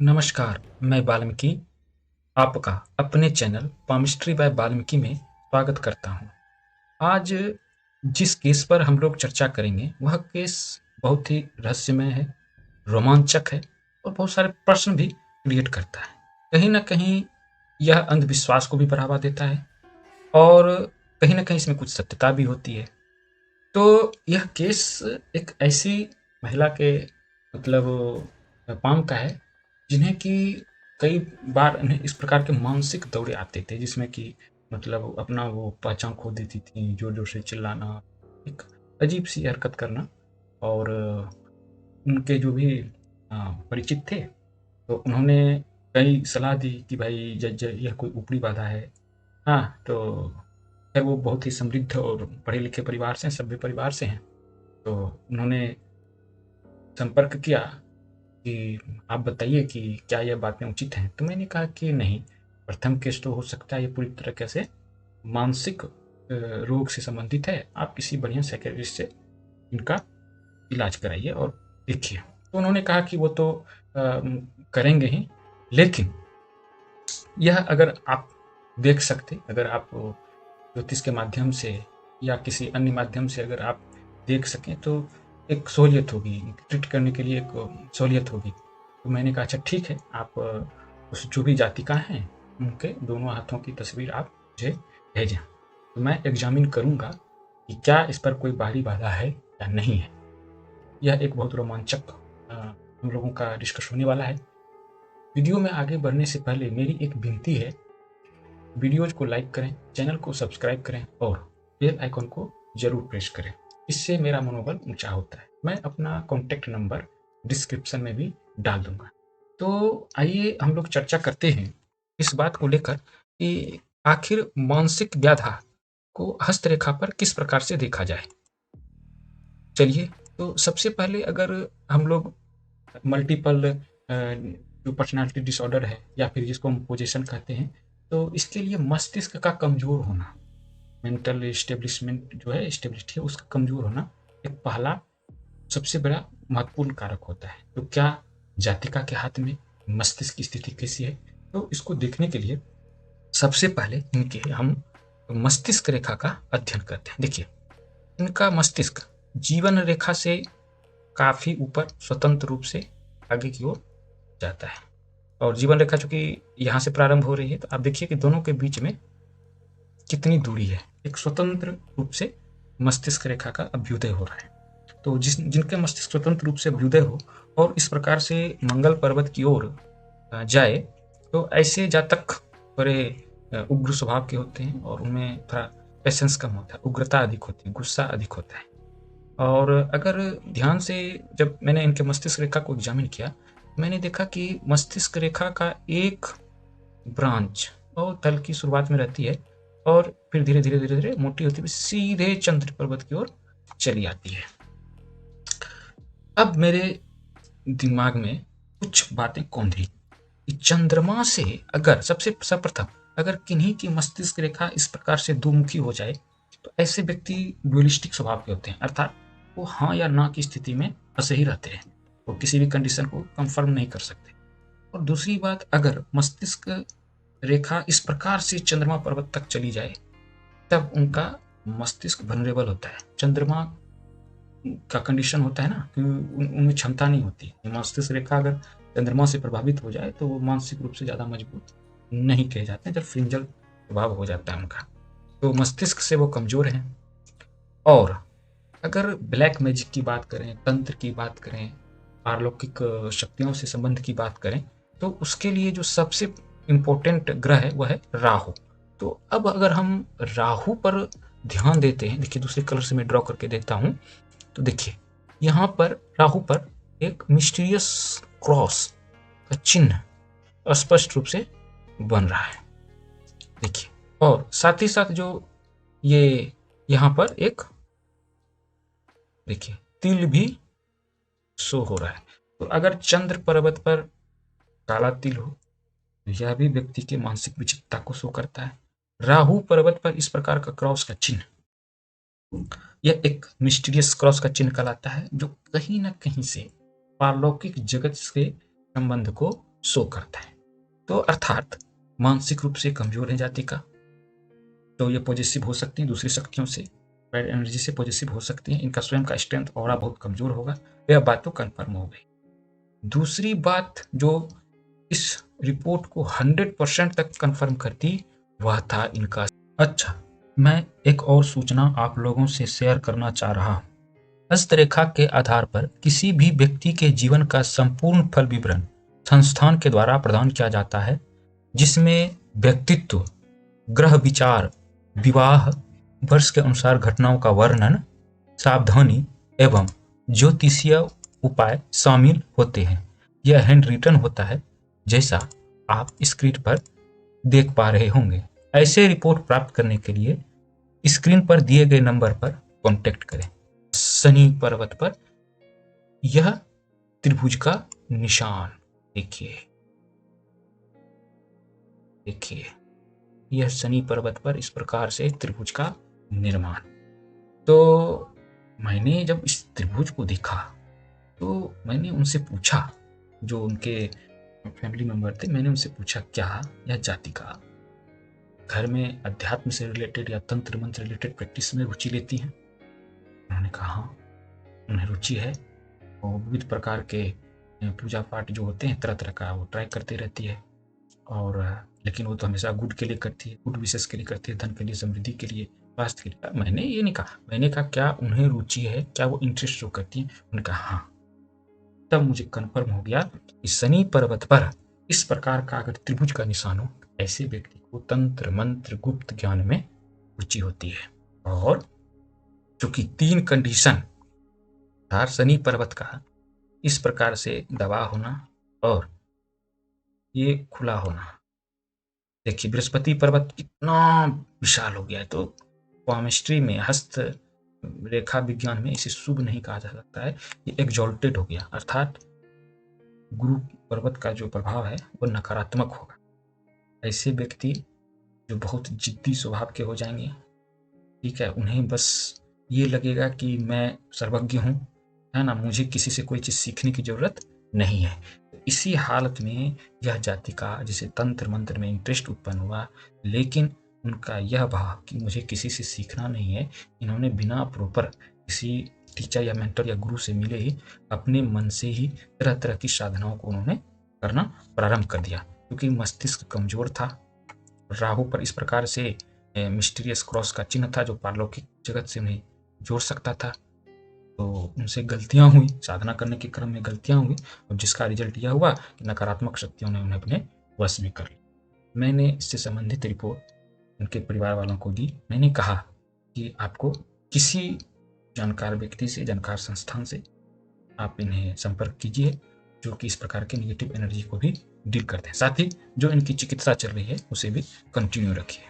नमस्कार, मैं वाल्मीकि आपका अपने चैनल पामिस्ट्री बाय वाल्मीकि में स्वागत करता हूँ। आज जिस केस पर हम लोग चर्चा करेंगे, वह केस बहुत ही रहस्यमय है, रोमांचक है और बहुत सारे प्रश्न भी क्रिएट करता है। कहीं न कहीं यह अंधविश्वास को भी बढ़ावा देता है और कहीं न कहीं इसमें कुछ सत्यता भी होती है। तो यह केस एक ऐसी महिला के मतलब पाम का है, जिन्हें कि कई बार उन्हें इस प्रकार के मानसिक दौरे आते थे, जिसमें कि मतलब अपना वो पहचान खो देती थी, ज़ोर-ज़ोर से चिल्लाना, एक अजीब-सी हरकत करना और उनके जो भी परिचित थे, तो उन्होंने कई सलाह दी कि भाई ज यह कोई ऊपरी बाधा है। हाँ, तो खैर वो बहुत ही समृद्ध और पढ़े-लिखे परिवार से हैं, सभ्य परिवार से हैं। तो उन्होंने संपर्क किया कि आप बताइए कि क्या यह बातें उचित हैं? तो मैंने कहा कि नहीं, प्रथम केस तो हो सकता है ये पूरी तरीके से मानसिक रोग से संबंधित है। आप किसी बढ़िया साइकियाट्रिस्ट से इनका इलाज कराइए और देखिए। तो उन्होंने कहा कि वो तो करेंगे ही, लेकिन यह अगर आप देख सकते, अगर आप ज्योतिष के माध्यम से या किसी अन्य माध्यम से अगर आप देख सकें तो एक सहूलियत होगी, ट्रीट करने के लिए एक सहूलियत होगी। तो मैंने कहा अच्छा ठीक है, आप उस जो भी जातिका हैं उनके दोनों हाथों की तस्वीर आप मुझे भेजें, तो मैं एग्जामिन करूँगा कि क्या इस पर कोई बाहरी बाधा है या नहीं है। यह एक बहुत रोमांचक हम लोगों का डिस्कस होने वाला है। वीडियो में आगे बढ़ने से पहले मेरी एक विनती है, वीडियोज को लाइक करें, चैनल को सब्सक्राइब करें और बेल आइकन को जरूर प्रेस करें। इससे मेरा मनोबल ऊंचा होता है। मैं अपना कॉन्टैक्ट नंबर डिस्क्रिप्शन में भी डाल दूंगा। तो आइए हम लोग चर्चा करते हैं इस बात को लेकर कि आखिर मानसिक व्याधा को हस्तरेखा पर किस प्रकार से देखा जाए। चलिए, तो सबसे पहले अगर हम लोग मल्टीपल जो पर्सनालिटी डिसऑर्डर है या फिर जिसको हम पोजेशन कहते हैं, तो इसके लिए मस्तिष्क का कमजोर होना, मेंटल एस्टेब्लिशमेंट जो है, एस्टेब्लिश्ड है, उसका कमजोर होना एक पहला सबसे बड़ा महत्वपूर्ण कारक होता है। तो क्या जातिका के हाथ में मस्तिष्क की स्थिति कैसी है? तो इसको देखने के लिए सबसे पहले इनके हम मस्तिष्क रेखा का अध्ययन करते हैं। देखिए, इनका मस्तिष्क जीवन रेखा से काफी ऊपर स्वतंत्र रूप से आगे की ओर जाता है और जीवन रेखा चूंकि यहाँ से प्रारंभ हो रही है, तो आप देखिए कि दोनों के बीच में कितनी दूरी है। एक स्वतंत्र रूप से मस्तिष्क रेखा का अभ्युदय हो रहा है। तो जिनके मस्तिष्क स्वतंत्र रूप से अभ्युदय हो और इस प्रकार से मंगल पर्वत की ओर जाए, तो ऐसे जातक बड़े उग्र स्वभाव के होते हैं और उनमें थोड़ा पेशेंस कम होता है, उग्रता अधिक होती है, गुस्सा अधिक होता है। और अगर ध्यान से जब मैंने इनके मस्तिष्क रेखा को एग्जामिन किया, मैंने देखा कि मस्तिष्क रेखा का एक ब्रांच बहुत हल्की शुरुआत में रहती है और फिर धीरे धीरे धीरे धीरे मोटी होती हुई सीधे चंद्र पर्वत की ओर चली आती है। अब मेरे दिमाग में कुछ बातें कौंधी कि चंद्रमा से अगर सबसे सर्वप्रथम अगर किन्हीं की मस्तिष्क रेखा इस प्रकार से दुमुखी हो जाए, तो ऐसे व्यक्ति ड्युअलिस्टिक स्वभाव के होते हैं, अर्थात वो हाँ या ना की स्थिति में फंसे ही रहते हैं, वो किसी भी कंडीशन को कंफर्म नहीं कर सकते। और दूसरी बात, अगर मस्तिष्क रेखा इस प्रकार से चंद्रमा पर्वत तक चली जाए, तब उनका मस्तिष्क वल्नरेबल होता है। चंद्रमा का कंडीशन होता है ना कि उनमें क्षमता नहीं होती। मस्तिष्क रेखा अगर चंद्रमा से प्रभावित हो जाए तो वो मानसिक रूप से ज़्यादा मजबूत नहीं कहे जाते हैं, जब फ्रिंजल प्रभाव हो जाता है उनका, तो मस्तिष्क से वो कमजोर हैं। और अगर ब्लैक मैजिक की बात करें, तंत्र की बात करें, पारलौकिक शक्तियों से संबंध की बात करें, तो उसके लिए जो सबसे इम्पोर्टेंट ग्रह है वह है राहु। तो अब अगर हम राहु पर ध्यान देते हैं, देखिए दूसरे कलर से मैं ड्रॉ करके देता हूँ, तो देखिए यहाँ पर राहु पर एक मिस्टीरियस क्रॉस का चिन्ह स्पष्ट रूप से बन रहा है। देखिए, और साथ ही साथ जो ये यहाँ पर एक देखिए तिल भी शो हो रहा है। तो अगर चंद्र पर्वत पर काला तिल हो, तो यह भी व्यक्ति के मानसिक विचित्रता को शो करता है। राहु पर्वत पर इस प्रकार का क्रॉस का चिन्ह, यह एक मिस्टीरियस क्रॉस का चिन्ह कहलाता है, जो कहीं ना कहीं से पारलौकिक जगत से संबंध को शो करता है। तो अर्थात मानसिक रूप से कमजोर है जातिका, तो ये पॉजिटिव हो सकती हैं दूसरी शक्तियों से, बैड एनर्जी से पॉजिटिव हो सकती हैं। इनका स्वयं का स्ट्रेंथ ऑरा बहुत कमजोर होगा। यह बात तो कन्फर्म हो गई। दूसरी बात जो इस रिपोर्ट को 100% तक कन्फर्म करती, वह था इनका। अच्छा, मैं एक और सूचना आप लोगों से शेयर करना चाह रहा हूँ। हस्तरेखा के आधार पर किसी भी व्यक्ति के जीवन का संपूर्ण फल विवरण संस्थान के द्वारा प्रदान किया जाता है, जिसमें व्यक्तित्व, ग्रह विचार, विवाह, वर्ष के अनुसार घटनाओं का वर्णन, सावधानी एवं ज्योतिषीय उपाय शामिल होते हैं। यह हैंड रिटन होता है, जैसा आप स्क्रीन पर देख पा रहे होंगे। ऐसे रिपोर्ट प्राप्त करने के लिए स्क्रीन पर दिए गए नंबर पर कॉन्टेक्ट करें। शनि पर्वत पर यह त्रिभुज का निशान देखिए, देखिए यह शनि पर्वत पर इस प्रकार से त्रिभुज का निर्माण। तो मैंने जब इस त्रिभुज को देखा तो मैंने उनसे पूछा, जो उनके फैमिली मेंबर थे, मैंने उनसे पूछा क्या यह जातिका घर में अध्यात्म से रिलेटेड या तंत्र मंत्र रिलेटेड प्रैक्टिस में रुचि लेती हैं? उन्होंने कहा हाँ, उन्हें रुचि है और विविध प्रकार के पूजा पाठ जो होते हैं तरह तरह का वो ट्राई करती रहती है। और लेकिन वो तो हमेशा गुड के लिए करती है, गुड विशेष के लिए करती है, धन के लिए, समृद्धि के लिए, स्वास्थ्य के लिए। मैंने ये नहीं कहा, मैंने कहा क्या उन्हें रुचि है, क्या वो इंटरेस्ट शो करती है? उन्होंने कहा हाँ। तब मुझे कन्फर्म हो गया कि शनि पर्वत पर इस प्रकार का अगर त्रिभुज का निशान हो, ऐसे व्यक्ति को तंत्र मंत्र गुप्त ज्ञान में रुचि होती है। और चूंकि 3 कंडीशन था शनि पर्वत का, इस प्रकार से दबा होना और ये खुला होना। देखिए बृहस्पति पर्वत कितना विशाल हो गया है, तो पामिस्ट्री में, हस्त रेखा विज्ञान में इसे शुभ नहीं कहा जा सकता है, ये एक्सॉल्टेड हो गया, अर्थात गुरु पर्वत का जो प्रभाव है वो नकारात्मक होगा। ऐसे व्यक्ति जो बहुत जिद्दी स्वभाव के हो जाएंगे, ठीक है, उन्हें बस ये लगेगा कि मैं सर्वज्ञ हूँ, है ना, मुझे किसी से कोई चीज सीखने की जरूरत नहीं है। इसी हालत में यह जातिका जिसे तंत्र मंत्र में इंटरेस्ट उत्पन्न हुआ, लेकिन उनका यह भाव कि मुझे किसी से सीखना नहीं है, इन्होंने बिना प्रॉपर किसी टीचर या मेंटर या गुरु से मिले ही अपने मन से ही तरह तरह की साधनाओं को उन्होंने करना प्रारंभ कर दिया, क्योंकि मस्तिष्क कमजोर था। राहु पर इस प्रकार से मिस्टीरियस क्रॉस का चिन्ह था जो पारलौकिक जगत से उन्हें जोड़ सकता था। तो उनसे गलतियां हुई, साधना करने के क्रम में गलतियां हुई, और जिसका रिजल्ट यह हुआ कि नकारात्मक शक्तियों ने उन्हें अपने वश में कर लिया। मैंने इससे संबंधित रिपोर्ट उनके परिवार वालों को दी। मैंने कहा कि आपको किसी जानकार व्यक्ति से, जानकार संस्थान से आप इन्हें संपर्क कीजिए, जो कि इस प्रकार के नेगेटिव एनर्जी को भी डील करते हैं। साथ ही जो इनकी चिकित्सा चल रही है उसे भी कंटिन्यू रखिए।